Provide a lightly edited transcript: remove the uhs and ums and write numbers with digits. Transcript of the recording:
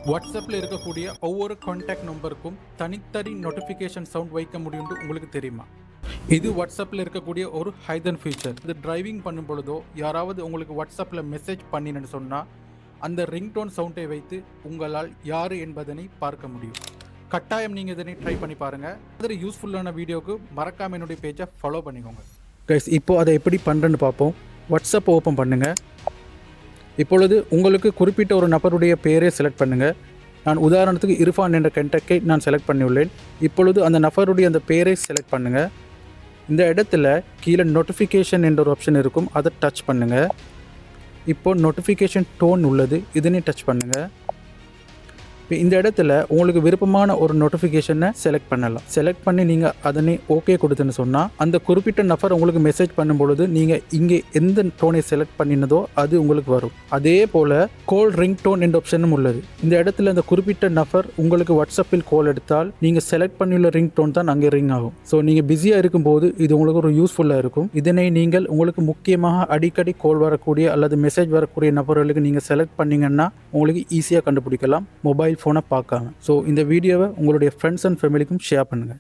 வாட்ஸ்அப்பில் இருக்கக்கூடிய ஒவ்வொரு கான்டாக்ட் நம்பருக்கும் தனித்தனி நோட்டிஃபிகேஷன் சவுண்ட் வைக்க முடியும்னு உங்களுக்கு தெரியுமா? இது வாட்ஸ்அப்பில் இருக்கக்கூடிய ஒரு ஹைடன் ஃபீச்சர். இது டிரைவிங் பண்ணும் பொழுதோ யாராவது உங்களுக்கு வாட்ஸ்அப்பில் மெசேஜ் பண்ணினு சொன்னால் அந்த ரிங்டோன் சவுண்டை வைத்து உங்களால் யார் என்பதனை பார்க்க முடியும். கட்டாயம் நீங்கள் இதனை ட்ரை பண்ணி பாருங்கள். அதில் யூஸ்ஃபுல்லான வீடியோவுக்கு மறக்காமல் என்னுடைய பேஜை ஃபாலோ பண்ணிக்கோங்க. கைஸ், இப்போது அதை எப்படி பண்ணுறேன்னு பார்ப்போம். வாட்ஸ்அப் ஓப்பன் பண்ணுங்கள். இப்பொழுது உங்களுக்கு குறிப்பிட்ட ஒரு நபருடைய பெயரை செலக்ட் பண்ணுங்கள். நான் உதாரணத்துக்கு இர்ஃபான் என்ற கண்டக்டை நான் செலக்ட் பண்ணியுள்ளேன். இப்பொழுது அந்த நபருடைய அந்த பெயரை செலக்ட் பண்ணுங்கள். இந்த இடத்துல கீழே நோட்டிஃபிகேஷன் என்ற ஒரு ஆப்ஷன் இருக்கும், அதை டச் பண்ணுங்கள். இப்போது நோட்டிஃபிகேஷன் டோன் உள்ளது, இதனை டச் பண்ணுங்கள். இப்போ இந்த இடத்துல உங்களுக்கு விருப்பமான ஒரு நோட்டிஃபிகேஷனை செலக்ட் பண்ணலாம். செலக்ட் பண்ணி நீங்கள் அதனை ஓகே கொடுத்துன்னு சொன்னால் அந்த குறிப்பிட்ட நபர் உங்களுக்கு மெசேஜ் பண்ணும் பொழுது நீங்கள் இங்கே எந்த டோனை செலக்ட் பண்ணினதோ அது உங்களுக்கு வரும். அதே போல் கால் ரிங் டோன் என்ற ஆப்ஷனும் உள்ளது. இந்த இடத்துல அந்த குறிப்பிட்ட நபர் உங்களுக்கு வாட்ஸ்அப்பில் கால் எடுத்தால் நீங்கள் செலக்ட் பண்ணியுள்ள ரிங் டோன் தான் அங்கே ரிங் ஆகும். ஸோ நீங்கள் பிஸியாக இருக்கும்போது இது உங்களுக்கு ஒரு யூஸ்ஃபுல்லாக இருக்கும். இதனை நீங்கள் உங்களுக்கு முக்கியமாக அடிக்கடி கால் வரக்கூடிய அல்லது மெசேஜ் வரக்கூடிய நபர்களுக்கு நீங்கள் செலக்ட் பண்ணிங்கன்னா உங்களுக்கு ஈஸியாக கண்டுபிடிக்கலாம் மொபைல் ஃபோனை பார்க்காம. ஸோ இந்த வீடியோவை உங்களுடைய ஃப்ரெண்ட்ஸ் அண்ட் ஃபேமிலிக்கும் ஷேர் பண்ணுங்கள்.